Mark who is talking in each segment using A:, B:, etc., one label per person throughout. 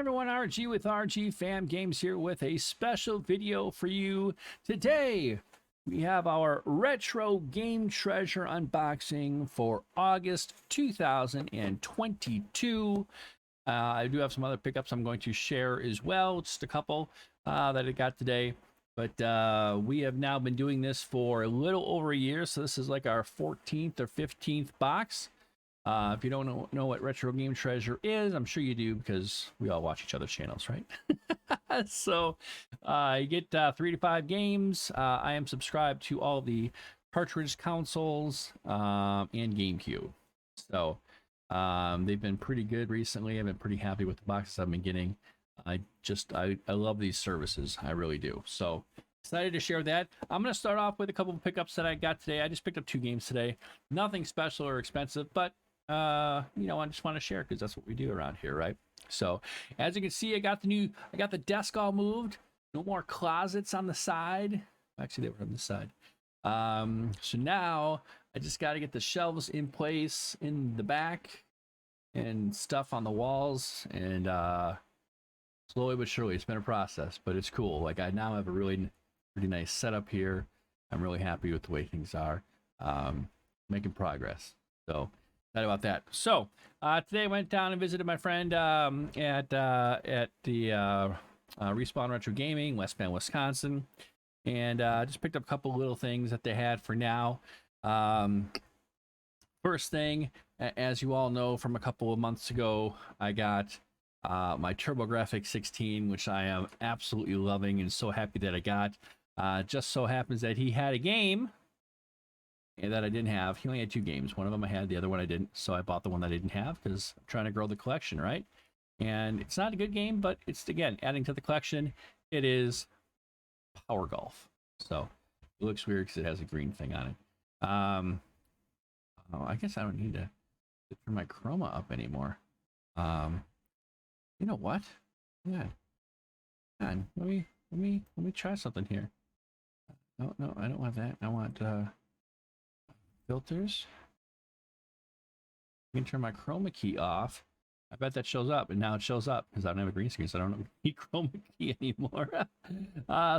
A: everyone, RG with RGFam Games here with a special video for you. Today, we have our retro game treasure unboxing for August 2022. I do have some other pickups I'm going to share as well, just a couple that I got today. But we have now been doing this for a little over a year, so this is like our 14th or 15th box. If you don't know what retro game treasure is, I'm sure you do because we all watch each other's channels, right? So you get 3 to 5 games. I am subscribed to all the cartridge consoles and GameCube. So they've been pretty good recently. I've been pretty happy with the boxes I've been getting. I love these services. I really do. So excited to share that. I'm going to start off with a couple of pickups that I got today. I just picked up 2 games today. Nothing special or expensive, but you know, I just want to share because that's what we do around here, right? So as you can see, I got the desk all moved. No more closets on the side. Actually, they were on the side. So now I just got to get the shelves in place in the back and stuff on the walls, and slowly but surely it's been a process, but it's cool. Like, I now have a really pretty nice setup here. I'm really happy with the way things are. Making progress. So excited about that. So today I went down and visited my friend at the Respawn Retro Gaming, West Bend, Wisconsin, and just picked up a couple little things that they had for now. First thing, as you all know from a couple of months ago, I got my Turbografx 16, which I am absolutely loving and so happy that I got. Just so happens that he had a game that I didn't have. He only had 2 games. One of them I had, the other one I didn't. So I bought the one that I didn't have because I'm trying to grow the collection, right? And it's not a good game, but it's, again, adding to the collection. It is Power Golf. So it looks weird because it has a green thing on it. Oh, I guess I don't need to turn my chroma up anymore. You know what? Yeah. Let me try something here. No, I don't want that. I want filters. I can turn my chroma key off. I bet that shows up, and now it shows up because I don't have a green screen, so I don't need chroma key anymore.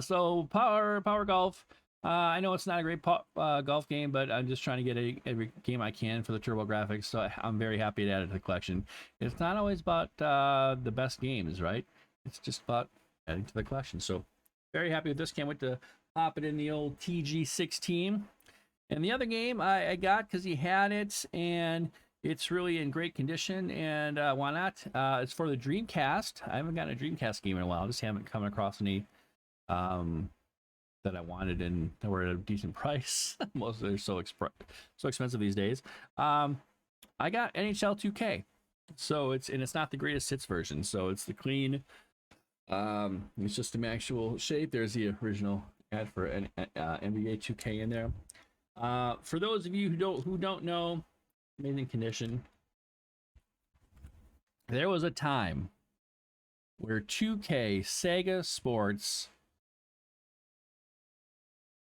A: So Power Golf. I know it's not a great golf game, but I'm just trying to get every game I can for the Turbografx, so I'm very happy to add it to the collection. It's not always about the best games, right? It's just about adding to the collection. So very happy with this. Can't wait to pop it in the old TG16. And the other game I got because he had it, and it's really in great condition, and why not? It's for the Dreamcast. I haven't gotten a Dreamcast game in a while. I just haven't come across any that I wanted, and they were at a decent price. Most of them are so expensive these days. I got NHL 2K, so it's not the greatest hits version, so it's the clean. It's just an actual shape. There's the original ad for an NBA 2K in there. For those of you who don't know, amazing condition. There was a time where 2K Sega Sports,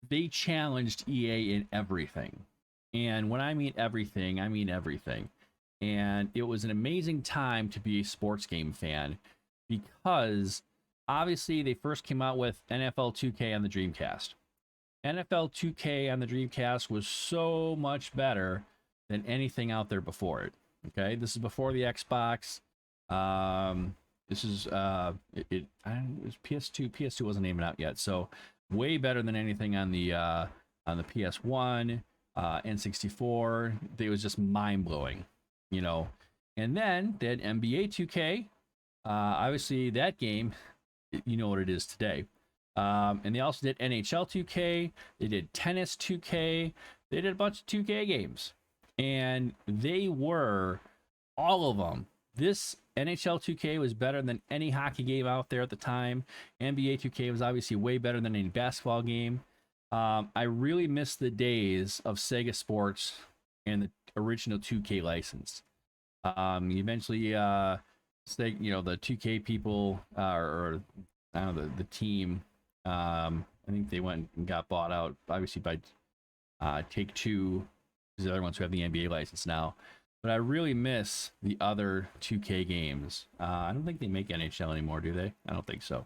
A: they challenged EA in everything. And when I mean everything, I mean everything. And it was an amazing time to be a sports game fan because obviously they first came out with NFL 2K on the Dreamcast. NFL 2K on the Dreamcast was so much better than anything out there before it. Okay, this is before the Xbox. This is it was PS2. PS2 wasn't even out yet, so way better than anything on the PS1, N64. It was just mind blowing, you know. And then they had NBA 2K. Obviously, that game, you know what it is today. And they also did NHL 2K. They did Tennis 2K. They did a bunch of 2K games, and they were all of them. This NHL 2K was better than any hockey game out there at the time. NBA 2K was obviously way better than any basketball game. I really miss the days of Sega Sports and the original 2K license. Eventually, you know, the 2K people, or I don't know, the team, I think they went and got bought out, obviously, by Take-Two, because the other ones who have the NBA license now. but I really miss the other 2K games. I don't think they make NHL anymore, do they? I don't think so.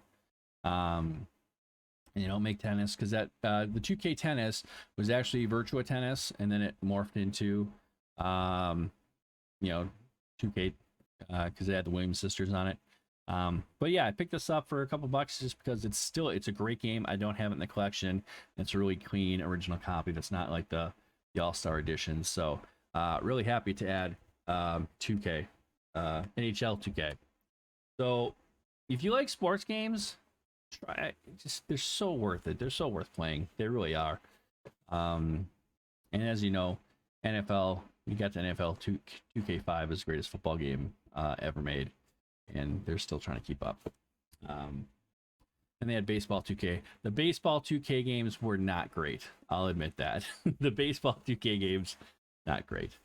A: And they don't make tennis because that the 2K tennis was actually Virtua Tennis, and then it morphed into 2K because they had the Williams sisters on it. But yeah, I picked this up for a couple bucks just because it's a great game. I don't have it in the collection. It's a really clean original copy that's not like the All-Star edition. So really happy to add 2K, NHL 2K. So if you like sports games, try they're so worth it. They're so worth playing. They really are. And as you know, NFL, you got the NFL 2K5 is the greatest football game ever made, and they're still trying to keep up. And they had baseball 2K. The baseball 2K games were not great. I'll admit that. The baseball 2K games, not great.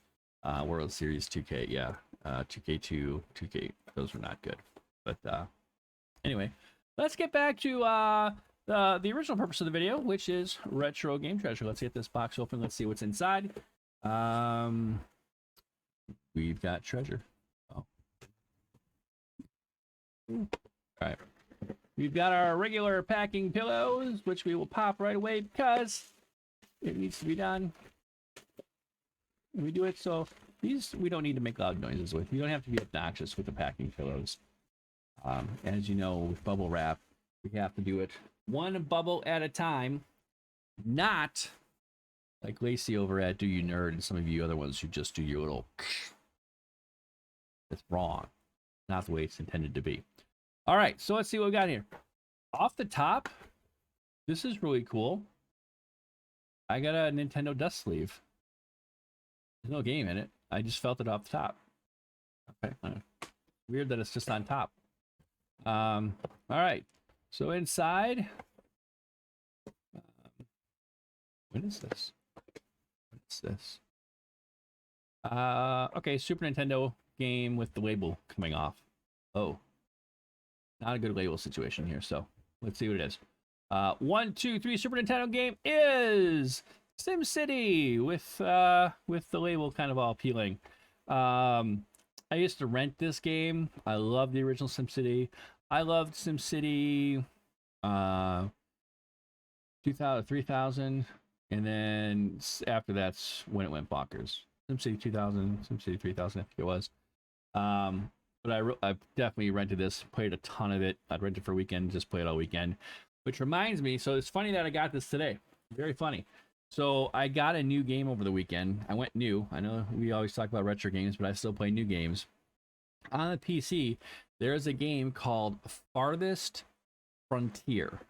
A: World Series 2K, yeah. 2K2, 2K, those were not good. But anyway, let's get back to the original purpose of the video, which is retro game treasure. Let's get this box open. Let's see what's inside. We've got treasure. Oh. All right. We've got our regular packing pillows, which we will pop right away because it needs to be done. And we do it so these we don't need to make loud noises with. You don't have to be obnoxious with the packing pillows. As you know, with bubble wrap, we have to do it one bubble at a time, not like Lacey over at Do You Nerd and some of you other ones who just do your little. That's wrong. Not the way it's intended to be. All right, so let's see what we got here. Off the top, this is really cool. I got a Nintendo dust sleeve. There's no game in it. I just felt it off the top. Okay. Weird that it's just on top. All right. So inside, what is this? What is this? Okay, Super Nintendo game with the label coming off. Oh, not a good label situation here. So let's see what it is. 1, 2, 3 Super Nintendo game is SimCity with the label kind of all peeling. I used to rent this game. I love the original SimCity. I loved SimCity 2000, 3000, and then after that's when it went bonkers. SimCity 2000, SimCity 3000, I think it was. But I definitely rented this, played a ton of it. I'd rent it for a weekend, just play it all weekend. Which reminds me, so it's funny that I got this today. Very funny. So I got a new game over the weekend. I went new. I know we always talk about retro games, but I still play new games. On the PC, there is a game called Farthest Frontier.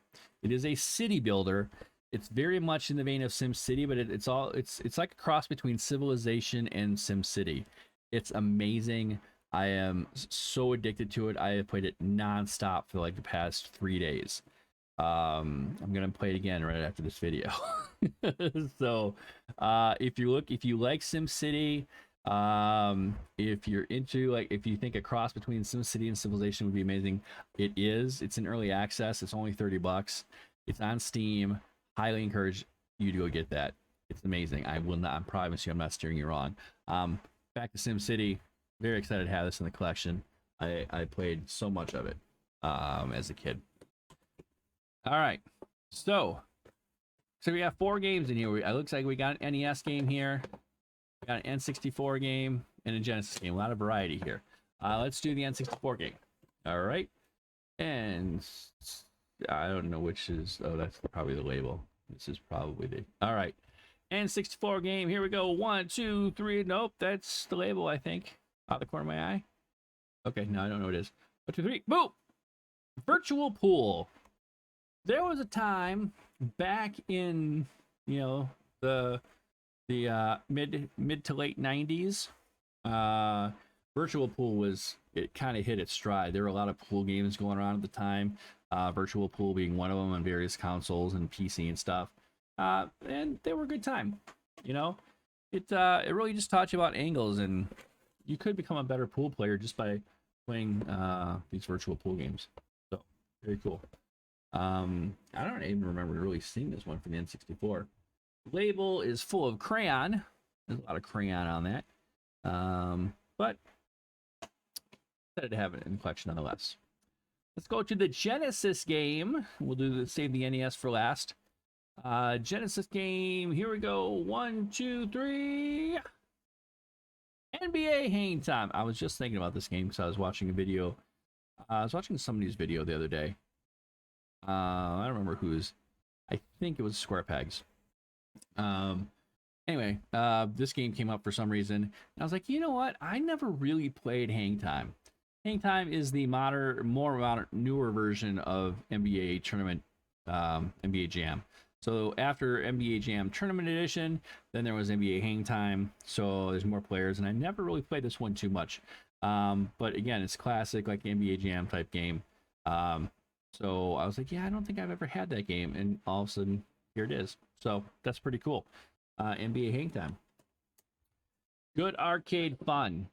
A: It is a city builder. It's very much in the vein of SimCity, but it's like a cross between Civilization and SimCity. It's amazing. I am so addicted to it. I have played it nonstop for like the past 3 days. I'm gonna play it again right after this video. So if you like SimCity, if you're into if you think a cross between SimCity and Civilization would be amazing, it's in early access. It's only $30. It's on Steam. Highly encourage you to go get that. It's amazing. I promise you I'm not steering you wrong. Back to SimCity. Very excited to have this in the collection. I played so much of it as a kid. All right, so we have 4 games in here. It looks like we got an NES game here, we got an N64 game, and a Genesis game. A lot of variety here. Let's do the N64 game. All right, and I don't know which is. Oh, that's probably the label. This is probably the. All right, N64 game. Here we go. 1, 2, 3. Nope, that's the label. I think out of the corner of my eye. Okay, no, I don't know what it is. 1, 2, 3. Boom! Virtual Pool. There was a time back in, the mid to late 90s. Virtual Pool it kind of hit its stride. There were a lot of pool games going around at the time. Virtual Pool being one of them on various consoles and PC and stuff. And they were a good time. It really just taught you about angles, and you could become a better pool player just by playing these virtual pool games. So very cool. I don't even remember really seeing this one for the N64. The label is full of crayon. There's a lot of crayon on that. But excited to have it in the collection nonetheless. Let's go to the Genesis game. We'll save the NES for last. Genesis game. Here we go. 1, 2, 3. NBA Hang Time. I was just thinking about this game because I was watching a video. I was watching somebody's video the other day. I don't remember whose. I think it was Square Pegs. Anyway, this game came up for some reason. And I was like, you know what? I never really played Hang Time. Hang Time is the newer version of NBA Tournament, NBA Jam. So after NBA Jam Tournament Edition, then there was NBA Hang Time. So there's more players, and I never really played this one too much. But again, it's classic, like NBA Jam type game. So I was like, yeah, I don't think I've ever had that game. And all of a sudden, here it is. So that's pretty cool. NBA Hang Time. Good arcade fun.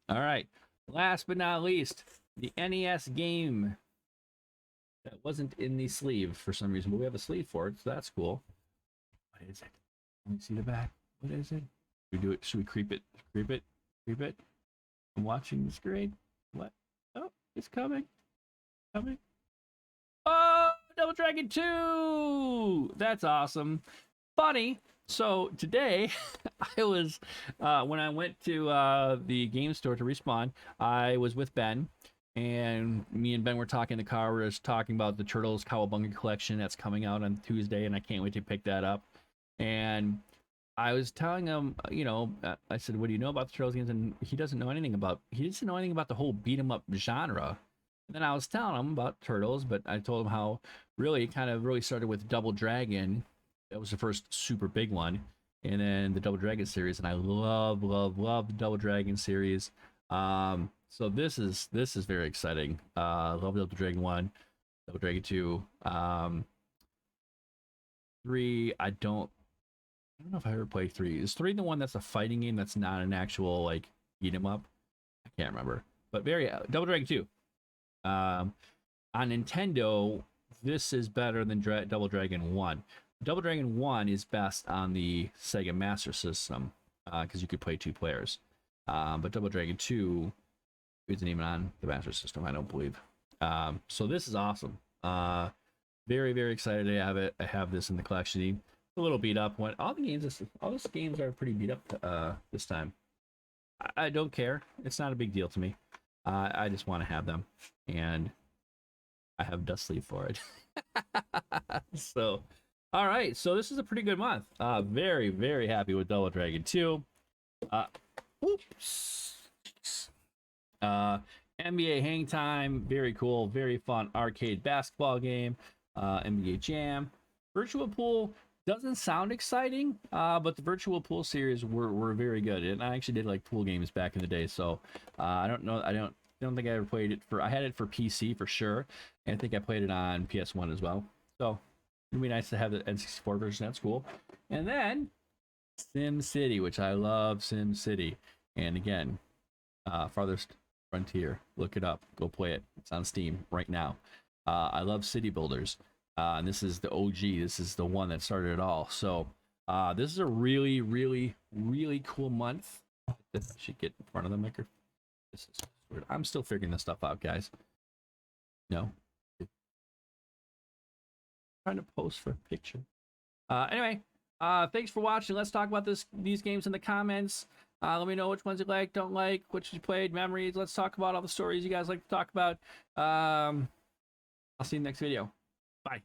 A: All right. Last but not least, the NES game that wasn't in the sleeve for some reason, but we have a sleeve for it, so that's cool. What is it? Let me see the back. What is it? Should we do it? Should we creep it? Creep it? Creep it? I'm watching the screen. What? Oh, it's coming. Coming. Oh, Double Dragon 2! That's awesome. Funny. So today, I was, when I went to the game store to Respawn, I was with Ben, and me and Ben were talking in the car. We were just talking about the Turtles Cowabunga collection that's coming out on Tuesday, and I can't wait to pick that up. And I was telling him, you know, I said, what do you know about the Turtles games? And he doesn't know anything about the whole beat 'em up genre. And then I was telling him about Turtles, but I told him how really kind of really started with Double Dragon. That was the first super big one, and then the Double Dragon series, and I love the Double Dragon series. So this is very exciting. Love Double Dragon 1, Double Dragon 2, 3. I don't know if I ever played 3. Is 3 the one that's a fighting game that's not an actual like beat 'em up? I can't remember, but Double Dragon 2. On Nintendo, this is better than Double Dragon 1. Double Dragon 1 is best on the Sega Master System because you could play 2 players. But Double Dragon 2 isn't even on the Master System, I don't believe. So this is awesome. Very, very excited to have it. I have this in the collection. A little beat up. All these games are pretty beat up this time. I don't care. It's not a big deal to me. I just want to have them, and I have dust sleeve for it. So. All right, so this is a pretty good month. Very, very happy with Double Dragon 2. NBA Hang Time, very cool, very fun arcade basketball game. NBA Jam. Virtual Pool doesn't sound exciting, but the Virtual Pool series were very good. And I actually did like pool games back in the day, so I don't know. I don't think I ever played it I had it for PC for sure, and I think I played it on PS1 as well. So it'd be nice to have the N64 version. That's cool. And then Simcity, which I love Simcity. And again, Farthest Frontier. Look it up. Go play it. It's on Steam right now. I love City Builders. And this is the OG. This is the one that started it all. So this is a really, really, really cool month. I should get in front of the microphone. This is weird. I'm still figuring this stuff out, guys. No. Trying to post for a picture. Anyway, thanks for watching. Let's talk about these games in the comments. Let me know which ones you like, don't like, which you played, memories. Let's talk about all the stories you guys like to talk about. I'll see you in the next video. Bye.